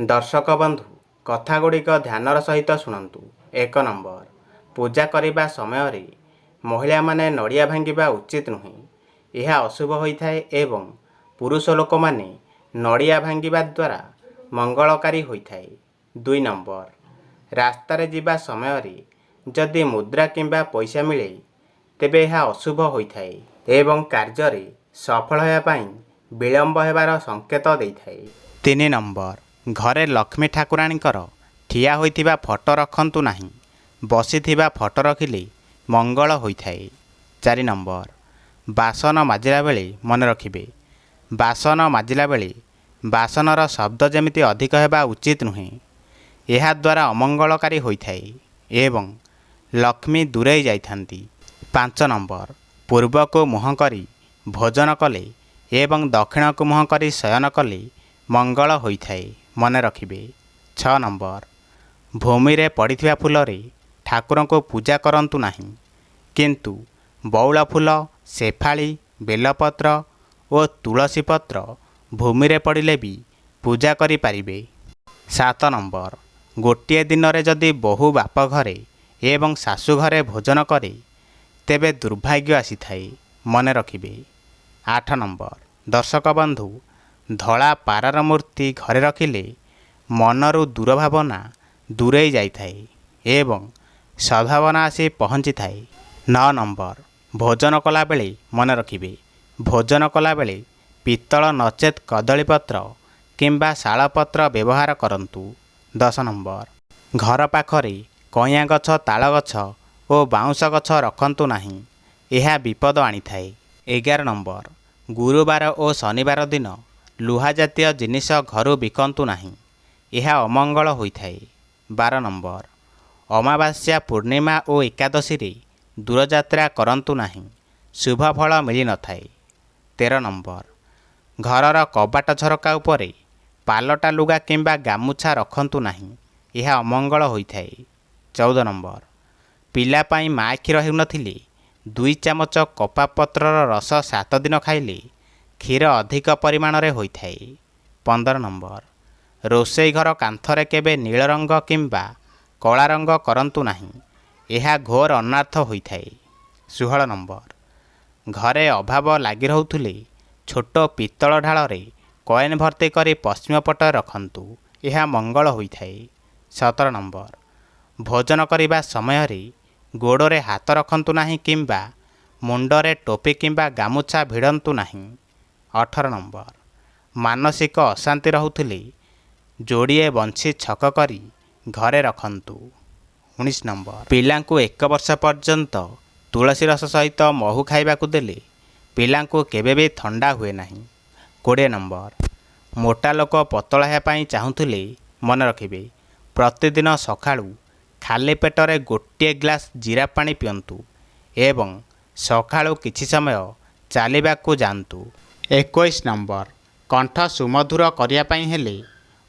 ଦର୍ଶକ ବନ୍ଧୁ କଥାଗୁଡ଼ିକ ଧ୍ୟାନର ସହିତ ଶୁଣନ୍ତୁ। 1 ନମ୍ବର, ପୂଜା କରିବା ସମୟରେ ମହିଳାମାନେ ନଡ଼ିଆ ଭାଙ୍ଗିବା ଉଚିତ ନୁହେଁ। ଏହା ଅଶୁଭ ହୋଇଥାଏ ଏବଂ ପୁରୁଷ ଲୋକମାନେ ନଡ଼ିଆ ଭାଙ୍ଗିବା ଦ୍ୱାରା ମଙ୍ଗଳକାରୀ ହୋଇଥାଏ। 2 ନମ୍ବର, ରାସ୍ତାରେ ଯିବା ସମୟରେ ଯଦି ମୁଦ୍ରା କିମ୍ବା ପଇସା ମିଳେ ତେବେ ଏହା ଅଶୁଭ ହୋଇଥାଏ ଏବଂ କାର୍ଯ୍ୟରେ ସଫଳ ହେବା ପାଇଁ ବିଳମ୍ବ ହେବାର ସଂକେତ ଦେଇଥାଏ। 3 ନମ୍ବର, ଘରେ ଲକ୍ଷ୍ମୀ ଠାକୁରାଣୀଙ୍କର ଠିଆ ହୋଇଥିବା ଫଟୋ ରଖନ୍ତୁ ନାହିଁ। ବସିଥିବା ଫଟୋ ରଖିଲେ ମଙ୍ଗଳ ହୋଇଥାଏ। 4 ନମ୍ବର, ବାସନ ମାଜିଲା ବେଳେ ମନେ ରଖିବେ, ବାସନ ମାଜିଲା ବେଳେ ବାସନର ଶବ୍ଦ ଯେମିତି ଅଧିକ ହେବା ଉଚିତ ନୁହେଁ। ଏହାଦ୍ୱାରା ଅମଙ୍ଗଳକାରୀ ହୋଇଥାଏ ଏବଂ ଲକ୍ଷ୍ମୀ ଦୂରେଇ ଯାଇଥାନ୍ତି। 5 ନମ୍ବର, ପୂର୍ବକୁ ମୁହଁ କରି ଭୋଜନ କଲେ ଏବଂ ଦକ୍ଷିଣକୁ ମୁହଁ କରି ଶୟନ କଲେ ମଙ୍ଗଳ ହୋଇଥାଏ, ମନେ ରଖିବେ। 6 ନମ୍ବର, ଭୂମିରେ ପଡ଼ିଥିବା ଫୁଲରେ ଠାକୁରଙ୍କୁ ପୂଜା କରନ୍ତୁ ନାହିଁ, କିନ୍ତୁ ବଉଳ ଫୁଲ, ସେଫାଳି, ବେଲପତ୍ର ଓ ତୁଳସୀ ପତ୍ର ଭୂମିରେ ପଡ଼ିଲେ ବି ପୂଜା କରିପାରିବେ। 7 ନମ୍ବର, ଗୋଟିଏ ଦିନରେ ଯଦି ବୋହୂ ବାପ ଘରେ ଏବଂ ଶାଶୁ ଘରେ ଭୋଜନ କରେ ତେବେ ଦୁର୍ଭାଗ୍ୟ ଆସିଥାଏ, ମନେ ରଖିବେ। 8 ନମ୍ବର, ଦର୍ଶକ ବନ୍ଧୁ ଧଳା ପାରାର ମୂର୍ତ୍ତି ଘରେ ରଖିଲେ ମନରୁ ଦୁରଭାବନା ଦୂରେଇ ଯାଇଥାଏ ଏବଂ ସଦ୍ଭାବନା ଆସି ପହଞ୍ଚିଥାଏ। 9 ନମ୍ବର, ଭୋଜନ କଲାବେଳେ ମନେ ରଖିବେ, ଭୋଜନ କଲାବେଳେ ପିତ୍ତଳ ନଚେତ୍ କଦଳୀପତ୍ର କିମ୍ବା ଶାଳପତ୍ର ବ୍ୟବହାର କରନ୍ତୁ। 10 ନମ୍ବର, ଘର ପାଖରେ କଇଁଆ ଗଛ, ତାଳ ଗଛ ଓ ବାଉଁଶ ଗଛ ରଖନ୍ତୁ ନାହିଁ, ଏହା ବିପଦ ଆଣିଥାଏ। 11 ନମ୍ବର, ଗୁରୁବାର ଓ ଶନିବାର ଦିନ ଲୁହା ଜାତୀୟ ଜିନିଷ ଘରୁ ବିକନ୍ତୁ ନାହିଁ, ଏହା ଅମଙ୍ଗଳ ହୋଇଥାଏ। 12 ନମ୍ବର, ଅମାବାସ୍ୟା, ପୂର୍ଣ୍ଣିମା ଓ ଏକାଦଶୀରେ ଦୂରଯାତ୍ରା କରନ୍ତୁ ନାହିଁ, ଶୁଭ ଫଳ ମିଳିନଥାଏ। 13 ନମ୍ବର, ଘରର କବାଟ ଝରକା ଉପରେ ପାଲଟା ଲୁଗା କିମ୍ବା ଗାମୁଛା ରଖନ୍ତୁ ନାହିଁ, ଏହା ଅମଙ୍ଗଳ ହୋଇଥାଏ। 14 ନମ୍ବର, ପିଲା ପାଇଁ ମା କ୍ଷୀର ହେଉନଥିଲେ 2 ଚାମଚ କପା ପତ୍ରର ରସ 7 ଦିନ ଖାଇଲେ କ୍ଷୀର ଅଧିକ ପରିମାଣରେ ହୋଇଥାଏ। 15 ନମ୍ବର, ରୋଷେଇ ଘର କାନ୍ଥରେ କେବେ ନୀଳ ରଙ୍ଗ କିମ୍ବା କଳା ରଙ୍ଗ କରନ୍ତୁ ନାହିଁ, ଏହା ଘୋର ଅନାର୍ଥ ହୋଇଥାଏ। 16 ନମ୍ବର, ଘରେ ଅଭାବ ଲାଗି ରହୁଥିଲେ ଛୋଟ ପିତ୍ତଳ ଢାଳରେ କଏନ୍ ଭର୍ତ୍ତି କରି ପଶ୍ଚିମ ପଟରେ ରଖନ୍ତୁ, ଏହା ମଙ୍ଗଳ ହୋଇଥାଏ। 17 ନମ୍ବର, ଭୋଜନ କରିବା ସମୟରେ ଗୋଡ଼ରେ ହାତ ରଖନ୍ତୁ ନାହିଁ କିମ୍ବା ମୁଣ୍ଡରେ ଟୋପି କିମ୍ବା ଗାମୁଛା ଭିଡ଼ନ୍ତୁ ନାହିଁ। 18 ନମ୍ବର, ମାନସିକ ଅଶାନ୍ତି ରହୁଥିଲେ ଯୋଡ଼ିଏ ବଂଶୀ ଛକ କରି ଘରେ ରଖନ୍ତୁ। 19 ନମ୍ବର, ପିଲାଙ୍କୁ 1 ବର୍ଷ ପର୍ଯ୍ୟନ୍ତ ତୁଳସୀ ରସ ସହିତ ମହୁ ଖାଇବାକୁ ଦେଲେ ପିଲାଙ୍କୁ କେବେ ବି ଥଣ୍ଡା ହୁଏ ନାହିଁ। 20 ନମ୍ବର, ମୋଟା ଲୋକ ପତଳା ହେବା ପାଇଁ ଚାହୁଁଥିଲେ ମନେ ରଖିବେ, ପ୍ରତିଦିନ ସକାଳୁ ଖାଲି ପେଟରେ ଗୋଟିଏ ଗ୍ଲାସ ଜିରା ପାଣି ପିଅନ୍ତୁ ଏବଂ ସକାଳୁ କିଛି ସମୟ ଚାଲିବାକୁ ଯାଆନ୍ତୁ। 21 ନମ୍ବର, କଣ୍ଠ ସୁମଧୁର କରିବା ପାଇଁ ହେଲେ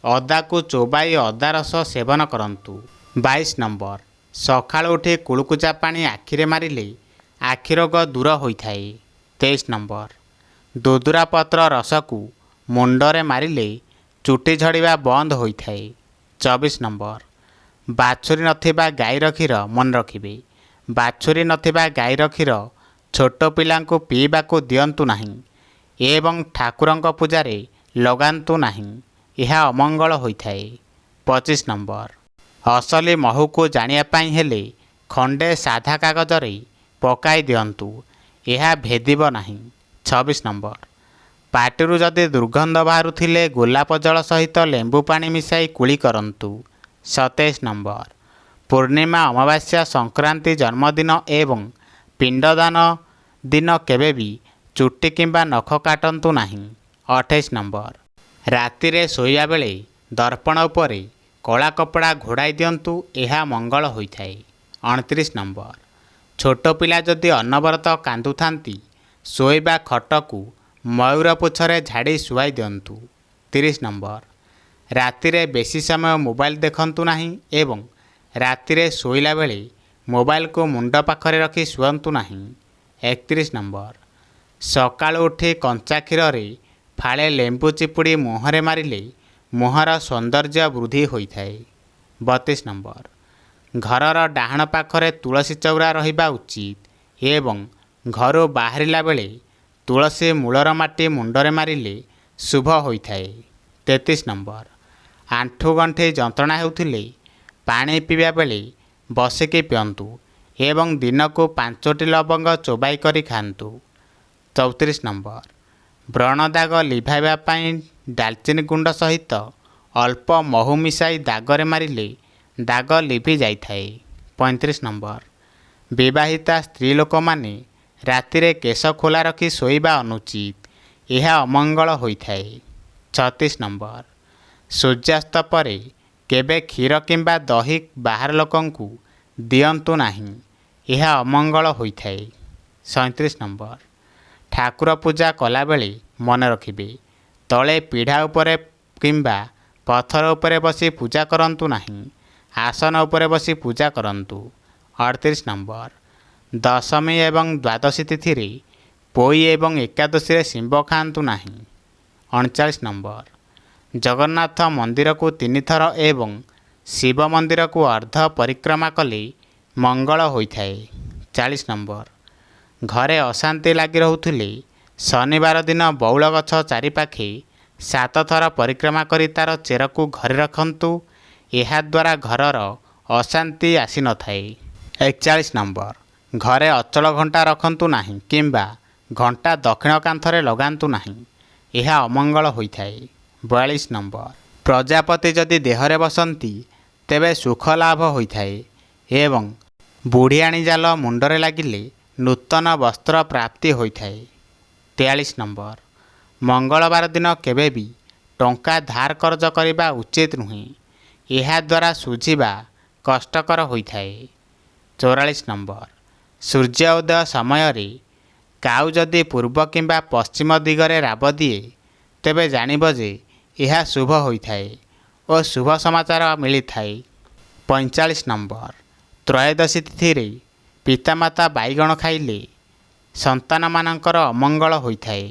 ଅଦାକୁ ଚୋବାଇ ଅଦା ରସ ସେବନ କରନ୍ତୁ। 22 ନମ୍ବର, ସକାଳୁ ଉଠି କୁଳୁକୁଚା ପାଣି ଆଖିରେ ମାରିଲେ ଆଖି ରୋଗ ଦୂର ହୋଇଥାଏ। 23 ନମ୍ବର, ଦୁଦୁରା ପତ୍ର ରସକୁ ମୁଣ୍ଡରେ ମାରିଲେ ଚୁଟି ଝଡ଼ିବା ବନ୍ଦ ହୋଇଥାଏ। 24 ନମ୍ବର, ବାଛୁରୀ ନଥିବା ଗାଈର କ୍ଷୀର ମନେ ରଖିବେ, ବାଛୁରୀ ନଥିବା ଗାଈର କ୍ଷୀର ଛୋଟ ପିଲାଙ୍କୁ ପିଇବାକୁ ଦିଅନ୍ତୁ ନାହିଁ ଏବଂ ଠାକୁରଙ୍କ ପୂଜାରେ ଲଗାନ୍ତୁ ନାହିଁ, ଏହା ଅମଙ୍ଗଳ ହୋଇଥାଏ। 25 ନମ୍ବର, ଅସଲି ମହୁକୁ ଜାଣିବା ପାଇଁ ହେଲେ ଖଣ୍ଡେ ସାଧା କାଗଜରେ ପକାଇ ଦିଅନ୍ତୁ, ଏହା ଭେଦିବ ନାହିଁ। 26 ନମ୍ବର, ପାଟିରୁ ଯଦି ଦୁର୍ଗନ୍ଧ ବାହାରୁଥିଲେ ଗୋଲାପ ଜଳ ସହିତ ଲେମ୍ବୁ ପାଣି ମିଶାଇ କୁଳି କରନ୍ତୁ। 27 ନମ୍ବର, ପୂର୍ଣ୍ଣିମା, ଅମାବାସ୍ୟା, ସଂକ୍ରାନ୍ତି, ଜନ୍ମଦିନ ଏବଂ ପିଣ୍ଡଦାନ ଦିନ କେବେ ବି ଚୁଟି କିମ୍ବା ନଖ କାଟନ୍ତୁ ନାହିଁ। 28 ନମ୍ବର, ରାତିରେ ଶୋଇବା ବେଳେ ଦର୍ପଣ ଉପରେ କଳା କପଡ଼ା ଘୋଡ଼ାଇ ଦିଅନ୍ତୁ, ଏହା ମଙ୍ଗଳ ହୋଇଥାଏ। 29 ନମ୍ବର, ଛୋଟ ପିଲା ଯଦି ଅନବରତ କାନ୍ଦୁଥାନ୍ତି ଶୋଇବା ଖଟକୁ ମୟୂର ପୁଚ୍ଛରେ ଝାଡ଼ି ଶୁଆଇ ଦିଅନ୍ତୁ। 30 ନମ୍ବର, ରାତିରେ ବେଶୀ ସମୟ ମୋବାଇଲ ଦେଖନ୍ତୁ ନାହିଁ ଏବଂ ରାତିରେ ଶୋଇଲା ବେଳେ ମୋବାଇଲକୁ ମୁଣ୍ଡ ପାଖରେ ରଖି ଶୁଅନ୍ତୁ ନାହିଁ। 31 ନମ୍ବର, ସକାଳୁ ଉଠି କଞ୍ଚା କ୍ଷୀରରେ ଫାଳେ ଲେମ୍ବୁ ଚିପୁଡ଼ି ମୁହଁରେ ମାରିଲେ ମୁହଁର ସୌନ୍ଦର୍ଯ୍ୟ ବୃଦ୍ଧି ହୋଇଥାଏ। 32 ନମ୍ବର, ଘରର ଡାହାଣ ପାଖରେ ତୁଳସୀ ଚଉରା ରହିବା ଉଚିତ ଏବଂ ଘରୁ ବାହାରିଲା ବେଳେ ତୁଳସୀ ମୂଳର ମାଟି ମୁଣ୍ଡରେ ମାରିଲେ ଶୁଭ ହୋଇଥାଏ। 33 ନମ୍ବର, ଆଣ୍ଠୁଗଣ୍ଠି ଯନ୍ତ୍ରଣା ହେଉଥିଲେ ପାଣି ପିଇବା ବେଳେ ବସିକି ପିଅନ୍ତୁ ଏବଂ ଦିନକୁ 5ଟି ଲବଙ୍ଗ ଚୋବାଇ କରି ଖାଆନ୍ତୁ। 34 ନମ୍ବର, ବ୍ରଣ ଦାଗ ଲିଭାଇବା ପାଇଁ ଡାଲଚିନି ଗୁଣ୍ଡ ସହିତ ଅଳ୍ପ ମହୁ ମିଶାଇ ଦାଗରେ ମାରିଲେ ଦାଗ ଲିଭି ଯାଇଥାଏ। 35 ନମ୍ବର, ବିବାହିତା ସ୍ତ୍ରୀ ଲୋକମାନେ ରାତିରେ କେଶ ଖୋଲା ରଖି ଶୋଇବା ଅନୁଚିତ, ଏହା ଅମଙ୍ଗଳ ହୋଇଥାଏ। 36 ନମ୍ବର, ସୂର୍ଯ୍ୟାସ୍ତ ପରେ କେବେ କ୍ଷୀର କିମ୍ବା ଦହି ବାହାର ଲୋକଙ୍କୁ ଦିଅନ୍ତୁ ନାହିଁ, ଏହା ଅମଙ୍ଗଳ ହୋଇଥାଏ। 37 ନମ୍ବର, ଠାକୁର ପୂଜା କଲାବେଳେ ମନେ ରଖିବେ ତଳେ ପିଢ଼ା ଉପରେ କିମ୍ବା ପଥର ଉପରେ ବସି ପୂଜା କରନ୍ତୁ ନାହିଁ, ଆସନ ଉପରେ ବସି ପୂଜା କରନ୍ତୁ। 38 ନମ୍ବର, ଦଶମୀ ଏବଂ ଦ୍ୱାଦଶୀ ତିଥିରେ ପୋଇ ଏବଂ ଏକାଦଶୀରେ ଶିମ୍ବ ଖାଆନ୍ତୁ ନାହିଁ। 39 ନମ୍ବର, ଜଗନ୍ନାଥ ମନ୍ଦିରକୁ 3 ଥର ଏବଂ ଶିବ ମନ୍ଦିରକୁ ଅର୍ଦ୍ଧ ପରିକ୍ରମା କଲେ ମଙ୍ଗଳ ହୋଇଥାଏ। 40 ନମ୍ବର, ଘରେ ଅଶାନ୍ତି ଲାଗି ରହୁଥିଲେ ଶନିବାର ଦିନ ବଉଳ ଗଛ ଚାରିପାଖେ 7 ଥର ପରିକ୍ରମା କରି ତା'ର ଚେରକୁ ଘରେ ରଖନ୍ତୁ, ଏହାଦ୍ୱାରା ଘରର ଅଶାନ୍ତି ଆସିନଥାଏ। 41 ନମ୍ବର, ଘରେ ଅଚଳ ଘଣ୍ଟା ରଖନ୍ତୁ ନାହିଁ କିମ୍ବା ଘଣ୍ଟା ଦକ୍ଷିଣ କାନ୍ଥରେ ଲଗାନ୍ତୁ ନାହିଁ, ଏହା ଅମଙ୍ଗଳ ହୋଇଥାଏ। 42 ନମ୍ବର, ପ୍ରଜାପତି ଯଦି ଦେହରେ ବସନ୍ତି ତେବେ ସୁଖ ଲାଭ ହୋଇଥାଏ ଏବଂ ବୁଢ଼ିଆଣୀ ଜାଲ ମୁଣ୍ଡରେ ଲାଗିଲେ ନୂତନ ବସ୍ତ୍ର ପ୍ରାପ୍ତି ହୋଇଥାଏ। 43 ନମ୍ବର, ମଙ୍ଗଳବାର ଦିନ କେବେ ବି ଟଙ୍କା ଧାର କରଜ କରିବା ଉଚିତ ନୁହେଁ, ଏହାଦ୍ୱାରା ଶୁଝିବା କଷ୍ଟକର ହୋଇଥାଏ। 44 ନମ୍ବର, ସୂର୍ଯ୍ୟ ଉଦୟ ସମୟରେ କାଉ ଯଦି ପୂର୍ବ କିମ୍ବା ପଶ୍ଚିମ ଦିଗରେ ରାବ ଦିଏ ତେବେ ଜାଣିବ ଯେ ଏହା ଶୁଭ ହୋଇଥାଏ ଓ ଶୁଭ ସମାଚାର ମିଳିଥାଏ। 45 ନମ୍ବର, ତ୍ରୟୋଦଶୀ ତିଥିରେ ପିତାମାତା ବାଇଗଣ ଖାଇଲେ ସନ୍ତାନମାନଙ୍କର ଅମଙ୍ଗଳ ହୋଇଥାଏ।